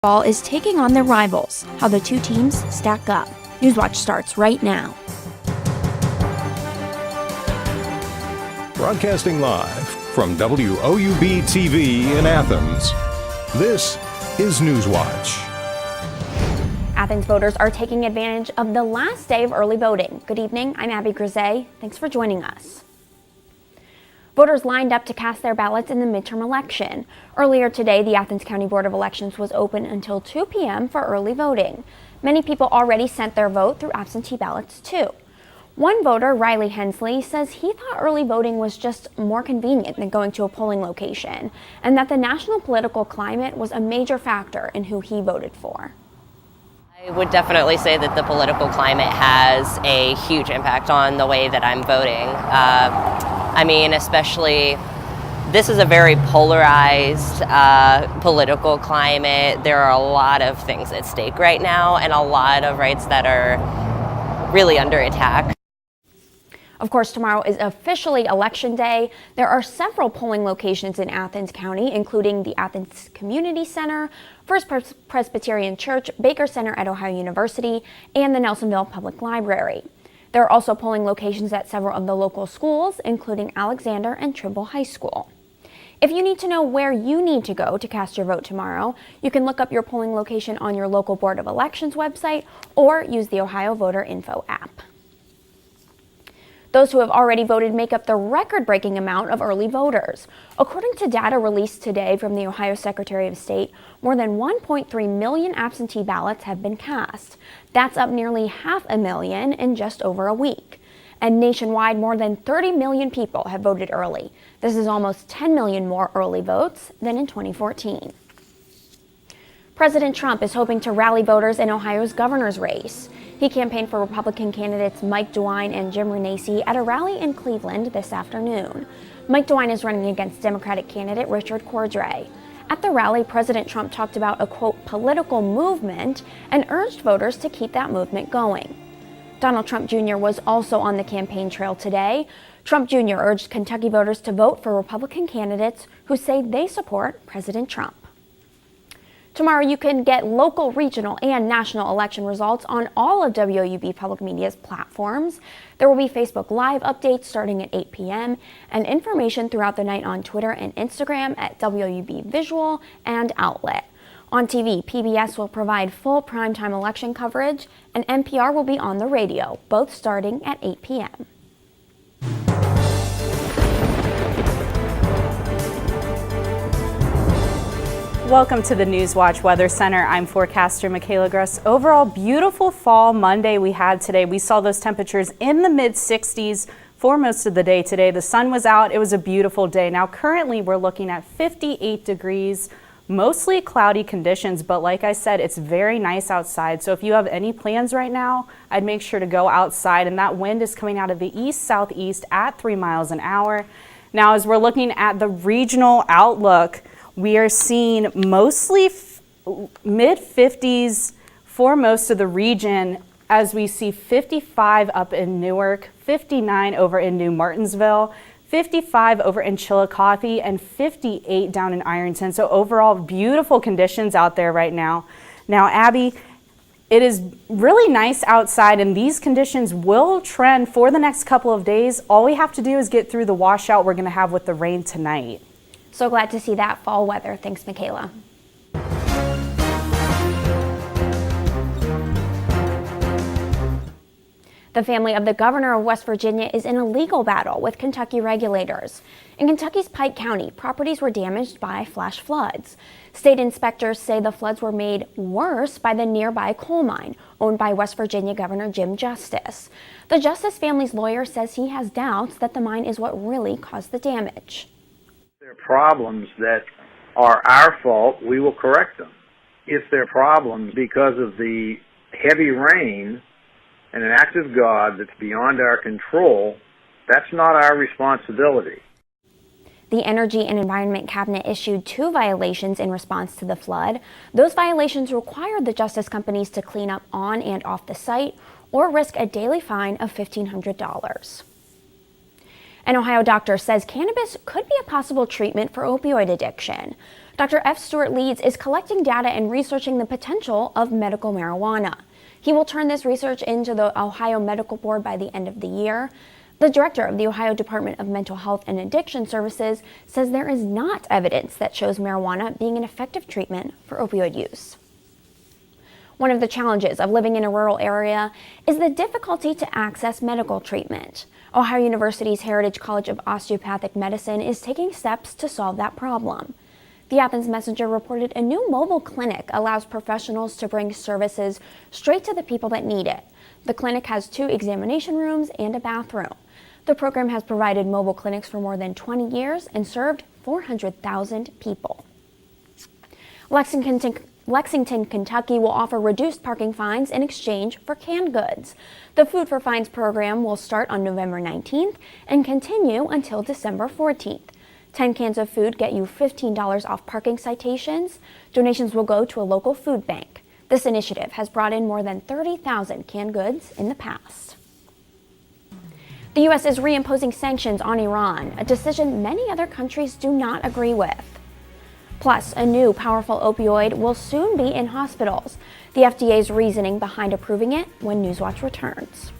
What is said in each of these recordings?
Ball is taking on their rivals. How the two teams stack up. Newswatch starts right now. Broadcasting live from WOUB TV in Athens, this is Newswatch. Athens voters are taking advantage of the last day of early voting. Good evening, I'm Abby Grisey. Thanks for joining us. Voters lined up to cast their ballots in the midterm election. Earlier today, the Athens County Board of Elections was open until 2 p.m. for early voting. Many people already sent their vote through absentee ballots, too. One voter, Riley Hensley, says he thought early voting was just more convenient than going to a polling location, and that the national political climate was a major factor in who he voted for. I would definitely say that the political climate has a huge impact on the way that I'm voting. Especially, this is a very polarized political climate. There are a lot of things at stake right now and a lot of rights that are really under attack. Of course, tomorrow is officially Election Day. There are several polling locations in Athens County, including the Athens Community Center, First Presbyterian Church, Baker Center at Ohio University, and the Nelsonville Public Library. There are also polling locations at several of the local schools, including Alexander and Trimble High School. If you need to know where you need to go to cast your vote tomorrow, you can look up your polling location on your local Board of Elections website or use the Ohio Voter Info app. Those who have already voted make up the record-breaking amount of early voters. According to data released today from the Ohio Secretary of State, more than 1.3 million absentee ballots have been cast. That's up nearly 500,000 in just over a week. And nationwide, more than 30 million people have voted early. This is almost 10 million more early votes than in 2014. President Trump is hoping to rally voters in Ohio's governor's race. He campaigned for Republican candidates Mike DeWine and Jim Renacci at a rally in Cleveland this afternoon. Mike DeWine is running against Democratic candidate Richard Cordray. At the rally, President Trump talked about a, quote, political movement and urged voters to keep that movement going. Donald Trump Jr. was also on the campaign trail today. Trump Jr. urged Kentucky voters to vote for Republican candidates who say they support President Trump. Tomorrow, you can get local, regional, and national election results on all of WOUB Public Media's platforms. There will be Facebook Live updates starting at 8 p.m. and information throughout the night on Twitter and Instagram at WOUB Visual and Outlet. On TV, PBS will provide full primetime election coverage, and NPR will be on the radio, both starting at 8 p.m. Welcome to the Newswatch Weather Center. I'm forecaster Michaela Gruss. Overall, beautiful fall Monday we had today. We saw those temperatures in the mid-60s for most of the day today. The sun was out. It was a beautiful day. Now, currently, we're looking at 58 degrees, mostly cloudy conditions, but like I said, it's very nice outside. So if you have any plans right now, I'd make sure to go outside. And that wind is coming out of the east-southeast at 3 miles an hour. Now, as we're looking at the regional outlook, we are seeing mostly mid-50s for most of the region, as we see 55 up in Newark, 59 over in New Martinsville, 55 over in Chillicothe, and 58 down in Ironton. So overall, beautiful conditions out there right now. Now, Abby, it is really nice outside, and these conditions will trend for the next couple of days. All we have to do is get through the washout we're going to have with the rain tonight. So glad to see that fall weather. Thanks, Michaela. The family of the governor of West Virginia is in a legal battle with Kentucky regulators. In Kentucky's Pike County, properties were damaged by flash floods. State inspectors say the floods were made worse by the nearby coal mine owned by West Virginia Governor Jim Justice. The Justice family's lawyer says he has doubts that the mine is what really caused the damage. If there are problems that are our fault, we will correct them. If there are problems because of the heavy rain and an act of God that's beyond our control, that's not our responsibility. The Energy and Environment Cabinet issued 2 violations in response to the flood. Those violations required the Justice companies to clean up on and off the site or risk a daily fine of $1,500. An Ohio doctor says cannabis could be a possible treatment for opioid addiction. Dr. F. Stuart Leeds is collecting data and researching the potential of medical marijuana. He will turn this research into the Ohio Medical Board by the end of the year. The director of the Ohio Department of Mental Health and Addiction Services says there is not evidence that shows marijuana being an effective treatment for opioid use. One of the challenges of living in a rural area is the difficulty to access medical treatment. Ohio University's Heritage College of Osteopathic Medicine is taking steps to solve that problem. The Athens Messenger reported a new mobile clinic allows professionals to bring services straight to the people that need it. The clinic has 2 examination rooms and a bathroom. The program has provided mobile clinics for more than 20 years and served 400,000 people. Lexington, Kentucky will offer reduced parking fines in exchange for canned goods. The Food for Fines program will start on November 19th and continue until December 14th. 10 cans of food get you $15 off parking citations. Donations will go to a local food bank. This initiative has brought in more than 30,000 canned goods in the past. The U.S. is reimposing sanctions on Iran, a decision many other countries do not agree with. Plus, a new powerful opioid will soon be in hospitals. The FDA's reasoning behind approving it when Newswatch returns.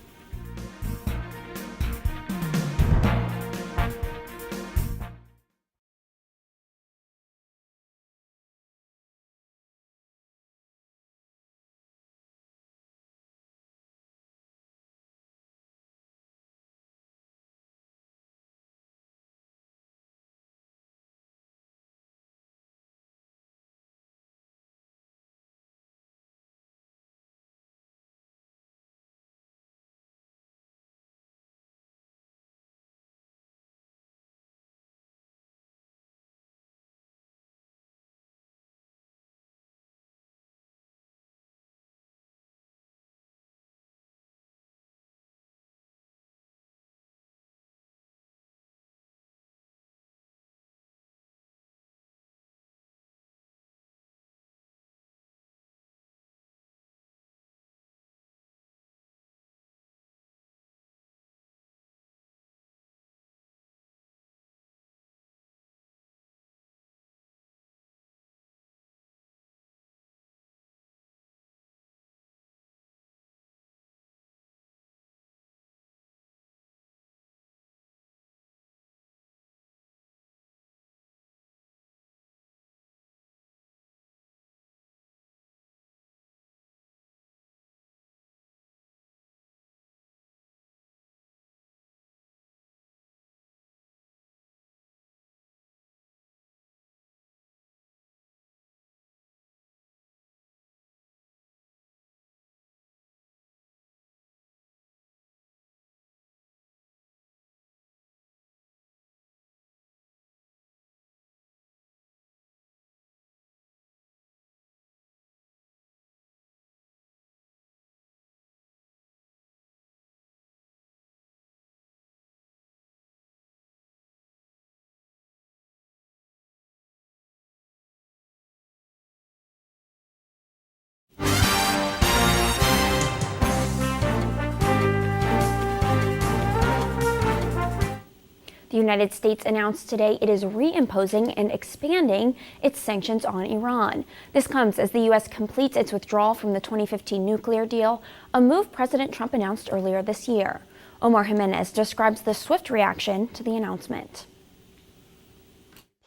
The United States announced today it is reimposing and expanding its sanctions on Iran. This comes as the U.S. completes its withdrawal from the 2015 nuclear deal, a move President Trump announced earlier this year. Omar Jimenez describes the swift reaction to the announcement.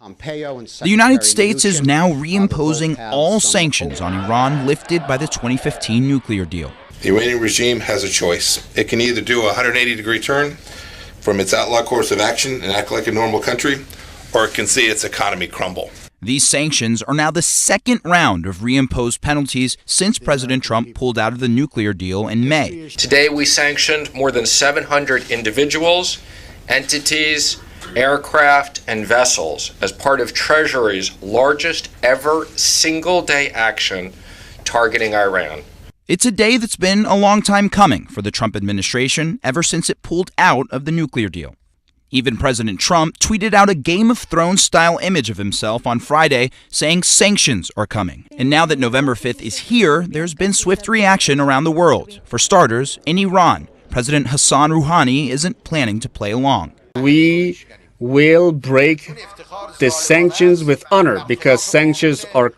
The United States is now reimposing all sanctions on Iran lifted by the 2015 nuclear deal. The Iranian regime has a choice. It can either do a 180-degree turn from its outlaw course of action and act like a normal country, or it can see its economy crumble. These sanctions are now the second round of reimposed penalties since President Trump pulled out of the nuclear deal in May. Today we sanctioned more than 700 individuals, entities, aircraft, and vessels as part of Treasury's largest ever single-day action targeting Iran. It's a day that's been a long time coming for the Trump administration ever since it pulled out of the nuclear deal. Even President Trump tweeted out a Game of Thrones-style image of himself on Friday saying sanctions are coming. And now that November 5th is here, there's been swift reaction around the world. For starters, in Iran, President Hassan Rouhani isn't planning to play along. We will break the sanctions with honor, because sanctions are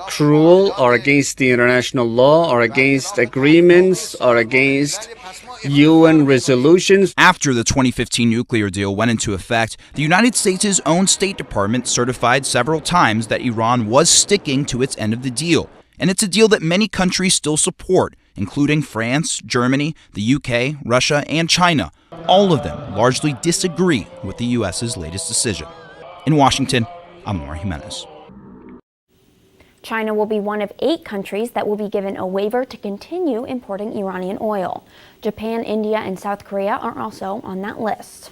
cruel, are against the international law, are against agreements, are against UN resolutions. After the 2015 nuclear deal went into effect, the United States' own State Department certified several times that Iran was sticking to its end of the deal. And it's a deal that many countries still support, including France, Germany, the UK, Russia, and China. All of them largely disagree with the U.S.'s latest decision. In Washington, I'm Maura Jimenez. China will be one of 8 countries that will be given a waiver to continue importing Iranian oil. Japan, India, and South Korea are also on that list.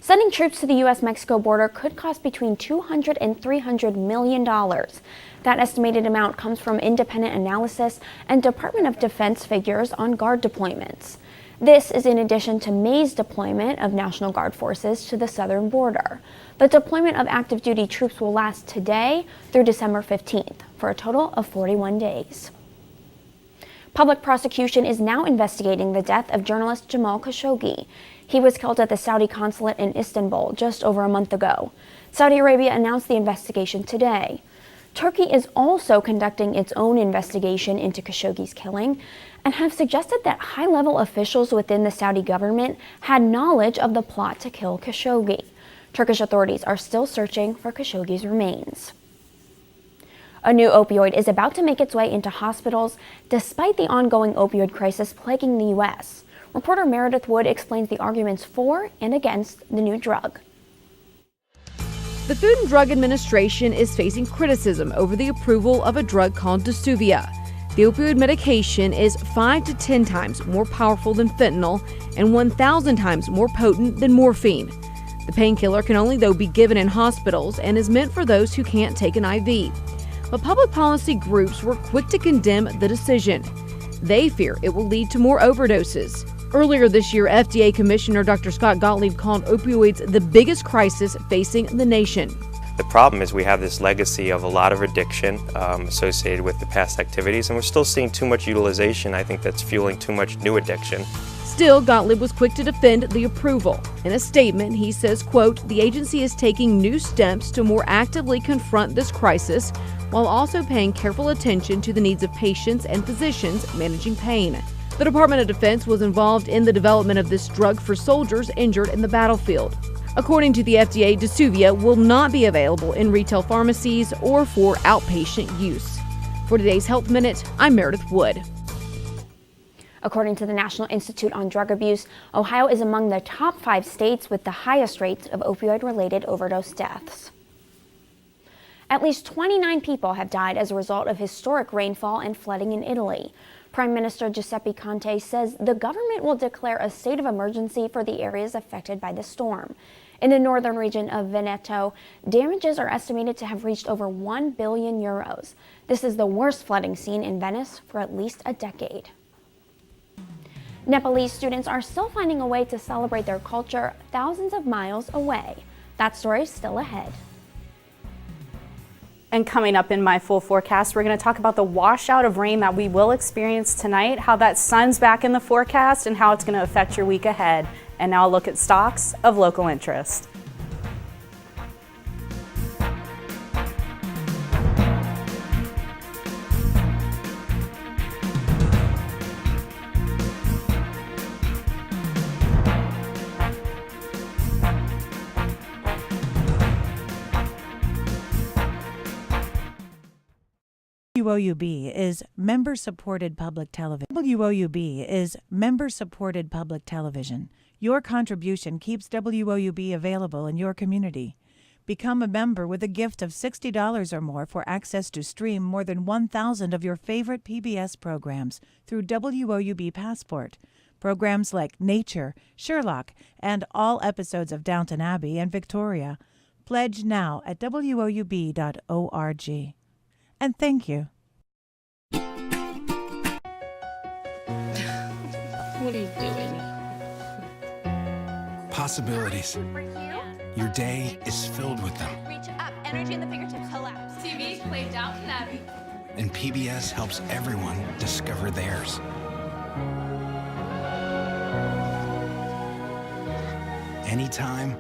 Sending troops to the U.S.-Mexico border could cost between $200 and $300 million. That estimated amount comes from independent analysis and Department of Defense figures on Guard deployments. This is in addition to May's deployment of National Guard forces to the southern border. The deployment of active duty troops will last today through December 15th for a total of 41 days. Public prosecution is now investigating the death of journalist Jamal Khashoggi. He was killed at the Saudi consulate in Istanbul just over a month ago. Saudi Arabia announced the investigation today. Turkey is also conducting its own investigation into Khashoggi's killing and have suggested that high-level officials within the Saudi government had knowledge of the plot to kill Khashoggi. Turkish authorities are still searching for Khashoggi's remains. A new opioid is about to make its way into hospitals despite the ongoing opioid crisis plaguing the U.S. Reporter Meredith Wood explains the arguments for and against the new drug. The Food and Drug Administration is facing criticism over the approval of a drug called Disuvia. The opioid medication is 5 to 10 times more powerful than fentanyl and 1,000 times more potent than morphine. The painkiller can only, though, be given in hospitals and is meant for those who can't take an IV. But public policy groups were quick to condemn the decision. They fear it will lead to more overdoses. Earlier this year, FDA Commissioner Dr. Scott Gottlieb called opioids the biggest crisis facing the nation. The problem is we have this legacy of a lot of addiction associated with the past activities, and we're still seeing too much utilization. I think that's fueling too much new addiction. Still, Gottlieb was quick to defend the approval. In a statement, he says, quote, "The agency is taking new steps to more actively confront this crisis while also paying careful attention to the needs of patients and physicians managing pain." The Department of Defense was involved in the development of this drug for soldiers injured in the battlefield. According to the FDA, Disuvia will not be available in retail pharmacies or for outpatient use. For today's Health Minute, I'm Meredith Wood. According to the National Institute on Drug Abuse, Ohio is among the top 5 states with the highest rates of opioid-related overdose deaths. At least 29 people have died as a result of historic rainfall and flooding in Italy. Prime Minister Giuseppe Conte says the government will declare a state of emergency for the areas affected by the storm. In the northern region of Veneto, damages are estimated to have reached over 1 billion euros. This is the worst flooding seen in Venice for at least a decade. Nepalese students are still finding a way to celebrate their culture thousands of miles away. That story is still ahead. And coming up in my full forecast, we're going to talk about the washout of rain that we will experience tonight, how that sun's back in the forecast, and how it's going to affect your week ahead. And now a look at stocks of local interest. WOUB is member-supported public television. WOUB is member-supported public television. Your contribution keeps WOUB available in your community. Become a member with a gift of $60 or more for access to stream more than 1,000 of your favorite PBS programs through WOUB Passport. Programs like Nature, Sherlock, and all episodes of Downton Abbey and Victoria. Pledge now at WOUB.org. And thank you. What are you doing? Possibilities. Your day is filled with them. Reach up, energy in the fingertips, collapse. TVs play Downton Abbey. And PBS helps everyone discover theirs. Anytime,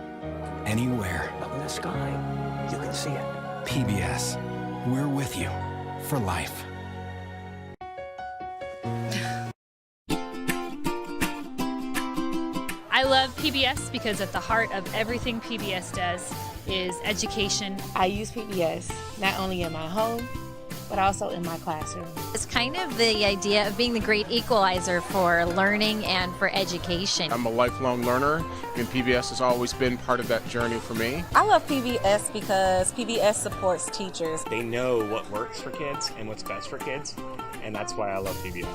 anywhere. Up in the sky, you can see it. PBS, we're with you for life. I love PBS because at the heart of everything PBS does is education. I use PBS not only in my home, but also in my classroom. It's kind of the idea of being the great equalizer for learning and for education. I'm a lifelong learner, and PBS has always been part of that journey for me. I love PBS because PBS supports teachers. They know what works for kids and what's best for kids, and that's why I love PBS.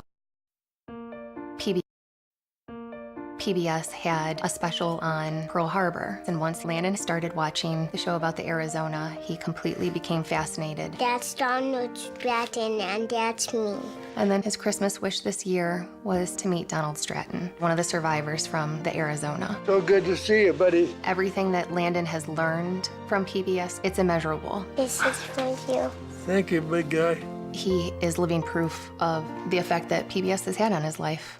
PBS had a special on Pearl Harbor, and once Landon started watching the show about the Arizona, he completely became fascinated. That's Donald Stratton, and that's me. And then his Christmas wish this year was to meet Donald Stratton, one of the survivors from the Arizona. So good to see you, buddy. Everything that Landon has learned from PBS, it's immeasurable. This is for you. Thank you, big guy. He is living proof of the effect that PBS has had on his life.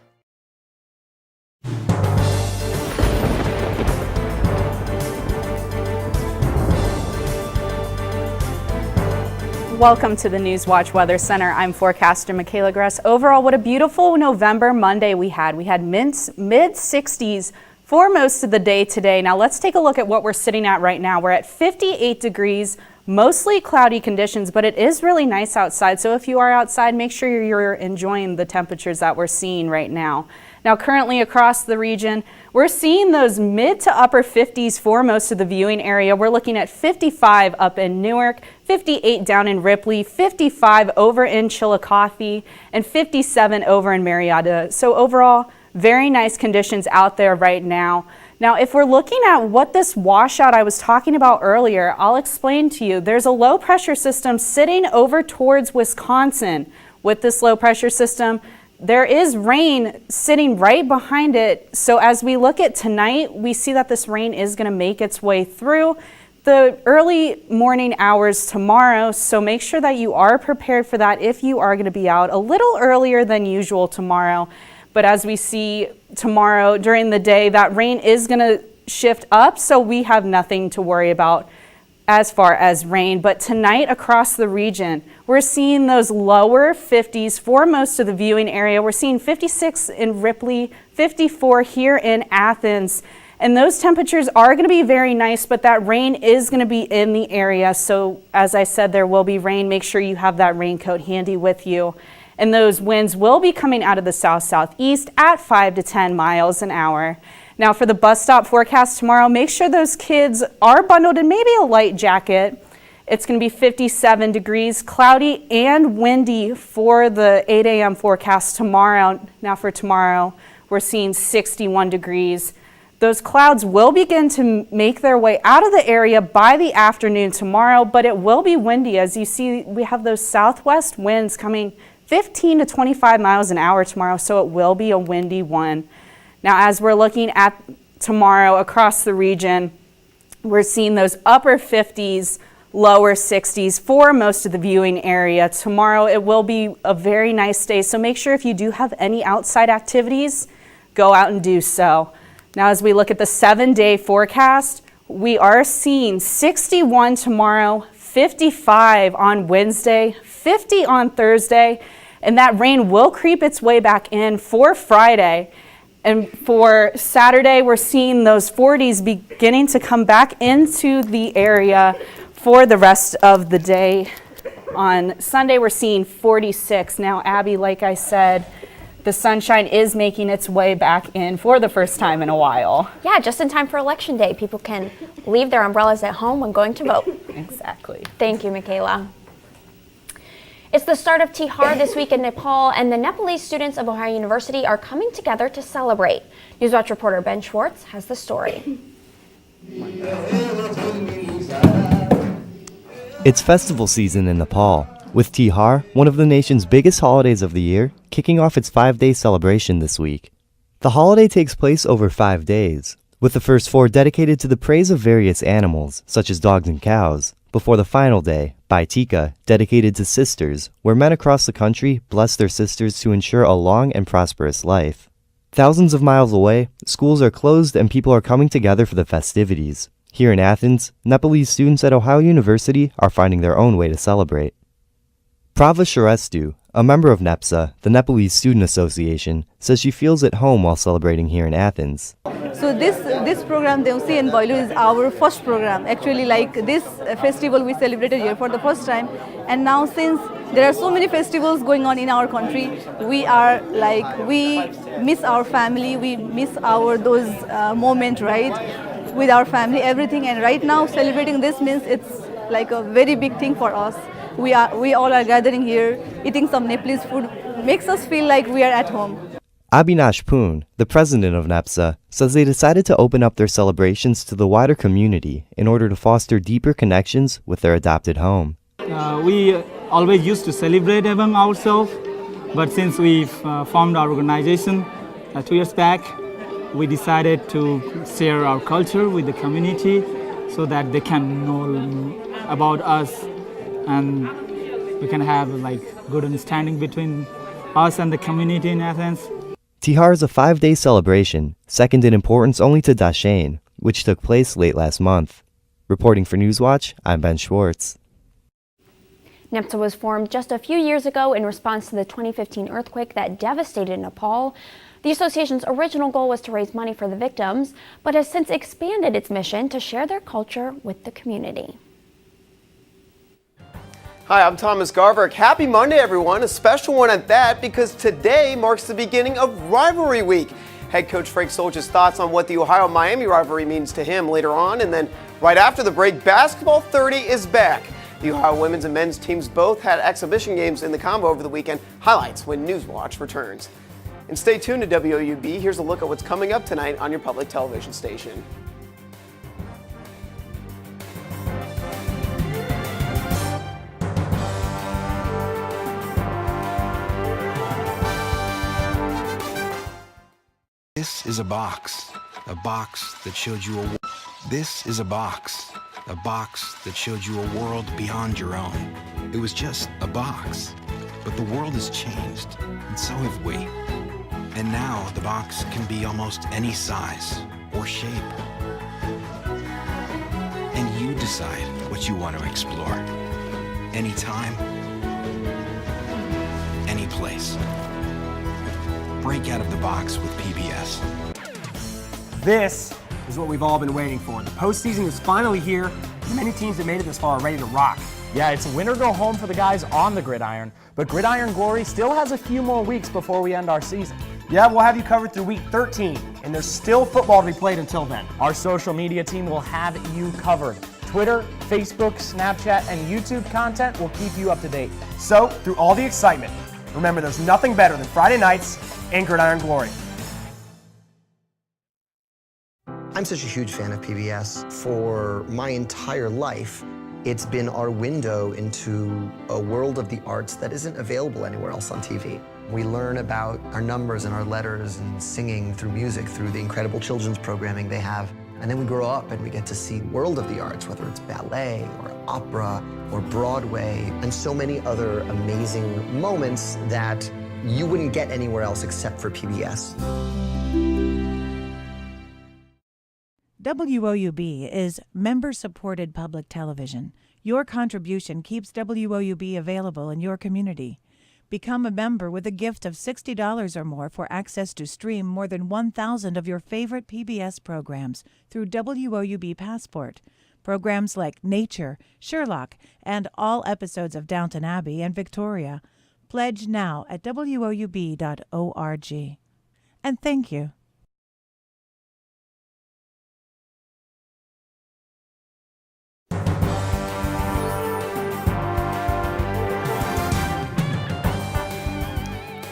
Welcome to the Newswatch Weather Center. I'm forecaster Michaela Gress. Overall, what a beautiful November Monday we had. We had mid-60s for most of the day today. Now let's take a look at what we're sitting at right now. We're at 58 degrees, mostly cloudy conditions, but it is really nice outside. So if you are outside, make sure you're enjoying the temperatures that we're seeing right now. Now currently across the region, we're seeing those mid to upper 50s for most of the viewing area. We're looking at 55 up in Newark, 58 down in Ripley, 55 over in Chillicothe, and 57 over in Marietta. So overall, very nice conditions out there right now. Now, if we're looking at what this washout I was talking about earlier, I'll explain to you. There's a low pressure system sitting over towards Wisconsin. With this low pressure system, there is rain sitting right behind it. So as we look at tonight, we see that this rain is going to make its way through the early morning hours tomorrow. So make sure that you are prepared for that if you are going to be out a little earlier than usual tomorrow. But as we see tomorrow during the day, that rain is going to shift up. So we have nothing to worry about as far as rain. But tonight across the region, we're seeing those lower 50s for most of the viewing area. We're seeing 56 in Ripley, 54 here in Athens. And those temperatures are going to be very nice, but that rain is going to be in the area. So as I said, there will be rain. Make sure you have that raincoat handy with you. And those winds will be coming out of the south-southeast at 5 to 10 miles an hour. Now for the bus stop forecast tomorrow, make sure those kids are bundled in maybe a light jacket. It's going to be 57 degrees, cloudy and windy for the 8 a.m. forecast tomorrow. Now for tomorrow, we're seeing 61 degrees. Those clouds will begin to make their way out of the area by the afternoon tomorrow, but it will be windy. As you see, we have those southwest winds coming 15 to 25 miles an hour tomorrow, so it will be a windy one. Now, as we're looking at tomorrow across the region, we're seeing those upper 50s, lower 60s for most of the viewing area. Tomorrow, it will be a very nice day, so make sure if you do have any outside activities, go out and do so. Now, as we look at the 7-day forecast, we are seeing 61 tomorrow, 55 on Wednesday, 50 on Thursday, and that rain will creep its way back in for Friday. And for Saturday, we're seeing those 40s beginning to come back into the area for the rest of the day. On Sunday, we're seeing 46. Now, Abby, like I said, the sunshine is making its way back in for the first time in a while. Yeah, just in time for Election Day. People can leave their umbrellas at home when going to vote. Exactly. Thank you, Michaela. It's the start of Tihar this week in Nepal, and the Nepalese students of Ohio University are coming together to celebrate. Newswatch reporter Ben Schwartz has the story. It's festival season in Nepal, with Tihar, one of the nation's biggest holidays of the year, kicking off its 5-day celebration this week. The holiday takes place over 5 days, with the first 4 dedicated to the praise of various animals, such as dogs and cows, before the final day, Baitika, dedicated to sisters, where men across the country bless their sisters to ensure a long and prosperous life. Thousands of miles away, schools are closed and people are coming together for the festivities. Here in Athens, Nepalese students at Ohio University are finding their own way to celebrate. Prava Sharestu, a member of NEPSA, the Nepalese Student Association, says she feels at home while celebrating here in Athens. So this program, Deumsi and Boilu, is our first program. Actually, like this festival we celebrated here for the first time. And now since there are so many festivals going on in our country, we miss our family, we miss those moments, right, with our family, everything. And right now celebrating this means it's like a very big thing for us. We all are gathering here, eating some Nepalese food, makes us feel like we are at home. Abhinash Poon, the president of NEPSA, says they decided to open up their celebrations to the wider community in order to foster deeper connections with their adopted home. We always used to celebrate among ourselves, but since we've formed our organization 2 years back, we decided to share our culture with the community so that they can know about us and we can have good understanding between us and the community in Athens. Tihar is a 5-day celebration, second in importance only to Dashain, which took place late last month. Reporting for Newswatch, I'm Ben Schwartz. NEPSA was formed just a few years ago in response to the 2015 earthquake that devastated Nepal. The association's original goal was to raise money for the victims, but has since expanded its mission to share their culture with the community. Hi, I'm Thomas Garverick. Happy Monday, everyone. A special one at that, because today marks the beginning of Rivalry Week. Head coach Frank Solch's thoughts on what the Ohio-Miami rivalry means to him later on. And then right after the break, Basketball 30 is back. The Ohio women's and men's teams both had exhibition games in the combo over the weekend. Highlights when Newswatch returns. And stay tuned to WOUB. Here's a look at what's coming up tonight on your public television station. This is a box that showed you This is a box that showed you a world beyond your own. It was just a box, but the world has changed, and so have we. And now the box can be almost any size or shape. And you decide what you want to explore. Anytime, any place. Break out of the box with PBS. This is what we've all been waiting for. The postseason is finally here. Many teams that made it this far are ready to rock. Yeah, it's win or go home for the guys on the gridiron, but Gridiron Glory still has a few more weeks before we end our season. Yeah, we'll have you covered through week 13, and there's still football to be played until then. Our social media team will have you covered. Twitter, Facebook, Snapchat, and YouTube content will keep you up to date. So, through all the excitement, remember there's nothing better than Friday nights and Gridiron Glory. I'm such a huge fan of PBS. For my entire life, it's been our window into a world of the arts that isn't available anywhere else on TV. We learn about our numbers and our letters and singing through music, through the incredible children's programming they have. And then we grow up and we get to see the world of the arts, whether it's ballet or opera or Broadway, and so many other amazing moments that you wouldn't get anywhere else except for PBS. WOUB is member-supported public television. Your contribution keeps WOUB available in your community. Become a member with a gift of $60 or more for access to stream more than 1,000 of your favorite PBS programs through WOUB Passport. Programs like Nature, Sherlock, and all episodes of Downton Abbey and Victoria. Pledge now at WOUB.org. And thank you.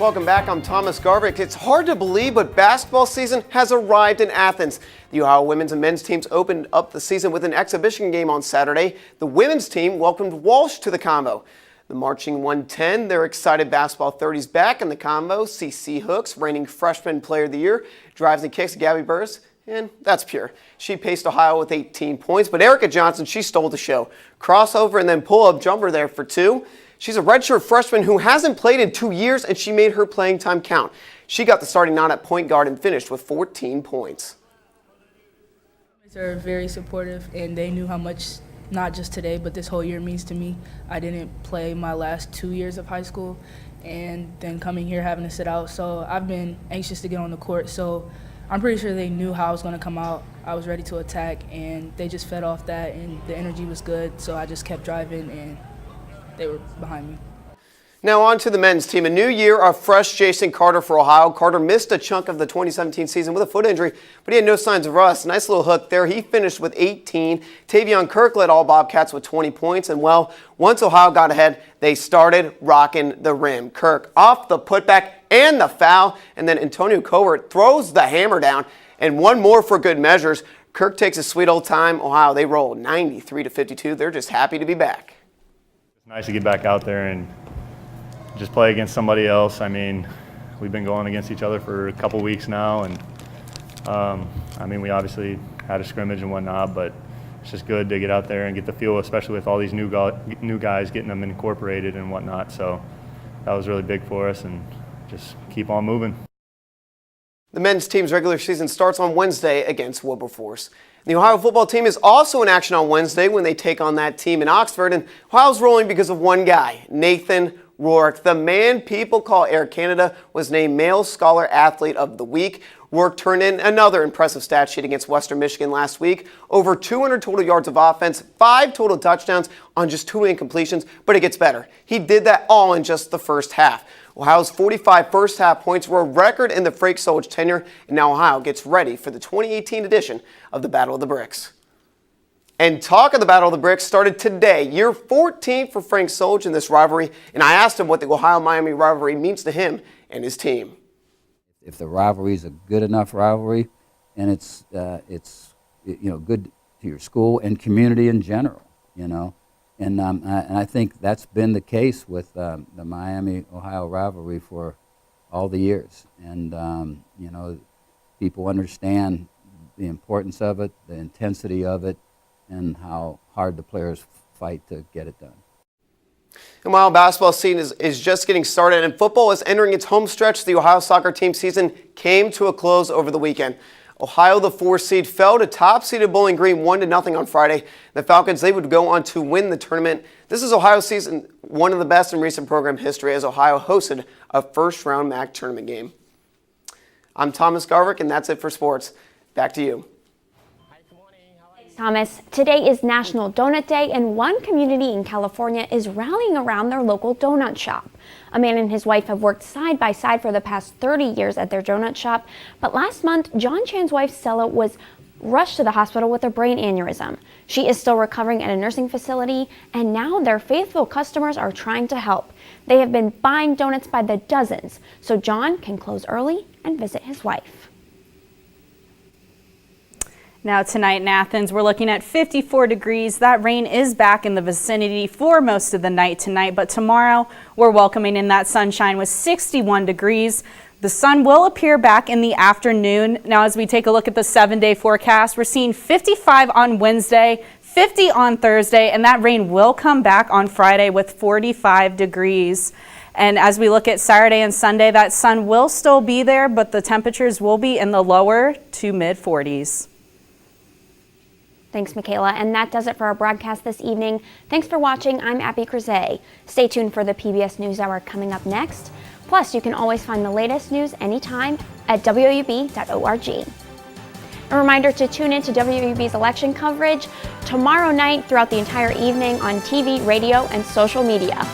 Welcome back. I'm Thomas Garverick. It's hard to believe, but basketball season has arrived in Athens. The Ohio women's and men's teams opened up the season with an exhibition game on Saturday. The women's team welcomed Walsh to the combo. The Marching 110, their excited basketball 30s back in the combo. CC Hooks, reigning freshman player of the year, drives and kicks Gabby Burris, and that's pure. She paced Ohio with 18 points, but Erica Johnson, she stole the show. Crossover and then pull-up jumper there for 2. She's a redshirt freshman who hasn't played in 2 years, and she made her playing time count. She got the starting nod at point guard and finished with 14 points. They're very supportive, and they knew how much, not just today, but this whole year means to me. I didn't play my last 2 years of high school, and then coming here having to sit out. So I've been anxious to get on the court. So I'm pretty sure they knew how I was going to come out. I was ready to attack, and they just fed off that, and the energy was good. So I just kept driving, and they were behind me. Now on to the men's team. A new year of fresh Jason Carter for Ohio. Carter missed a chunk of the 2017 season with a foot injury, but he had no signs of rust. Nice little hook there. He finished with 18. Tavion Kirk led all Bobcats with 20 points. And, well, once Ohio got ahead, they started rocking the rim. Kirk off the putback and the foul. And then Antonio Cowart throws the hammer down. And one more for good measures. Kirk takes a sweet old time. Ohio, they roll 93-52. They're just happy to be back. It's nice to get back out there and just play against somebody else. I mean, we've been going against each other for a couple weeks now, and I mean, we obviously had a scrimmage and whatnot, but it's just good to get out there and get the feel, especially with all these new guys, getting them incorporated and whatnot. So that was really big for us, and just keep on moving. The men's team's regular season starts on Wednesday against Wilberforce. The Ohio football team is also in action on Wednesday when they take on that team in Oxford, and Ohio's rolling because of one guy, Nathan Rourke. The man people call Air Canada was named Male Scholar Athlete of the Week. Rourke turned in another impressive stat sheet against Western Michigan last week. Over 200 total yards of offense, 5 total touchdowns on just 2 incompletions, but it gets better. He did that all in just the first half. Ohio's 45 first half points were a record in the Frank Solich tenure, and now Ohio gets ready for the 2018 edition of the Battle of the Bricks. And talk of the Battle of the Bricks started today, year 14 for Frank Solich in this rivalry, and I asked him what the Ohio-Miami rivalry means to him and his team. If the rivalry is a good enough rivalry, and it's good to your school and community in general, and I think that's been the case with the Miami-Ohio rivalry for all the years, and people understand the importance of it, the intensity of it, and how hard the players fight to get it done. And while basketball season is just getting started and football is entering its home stretch, the Ohio soccer team season came to a close over the weekend. Ohio, the 4 seed, fell to top-seeded Bowling Green 1-0 on Friday. The Falcons, they would go on to win the tournament. This is Ohio's season, one of the best in recent program history, as Ohio hosted a first-round MAC tournament game. I'm Thomas Garvick, and that's it for sports. Back to you. Thomas, today is National Donut Day, and one community in California is rallying around their local donut shop. A man and his wife have worked side by side for the past 30 years at their donut shop, but last month, John Chan's wife, Stella, was rushed to the hospital with a brain aneurysm. She is still recovering at a nursing facility, and now their faithful customers are trying to help. They have been buying donuts by the dozens, so John can close early and visit his wife. Now tonight in Athens, we're looking at 54 degrees. That rain is back in the vicinity for most of the night tonight, but tomorrow we're welcoming in that sunshine with 61 degrees. The sun will appear back in the afternoon. Now as we take a look at the 7-day forecast, we're seeing 55 on Wednesday, 50 on Thursday, and that rain will come back on Friday with 45 degrees. And as we look at Saturday and Sunday, that sun will still be there, but the temperatures will be in the lower to mid 40s. Thanks, Michaela. And that does it for our broadcast this evening. Thanks for watching. I'm Abby Crozet. Stay tuned for the PBS NewsHour coming up next. Plus, you can always find the latest news anytime at WOUB.org. A reminder to tune in to WOUB's election coverage tomorrow night throughout the entire evening on TV, radio, and social media.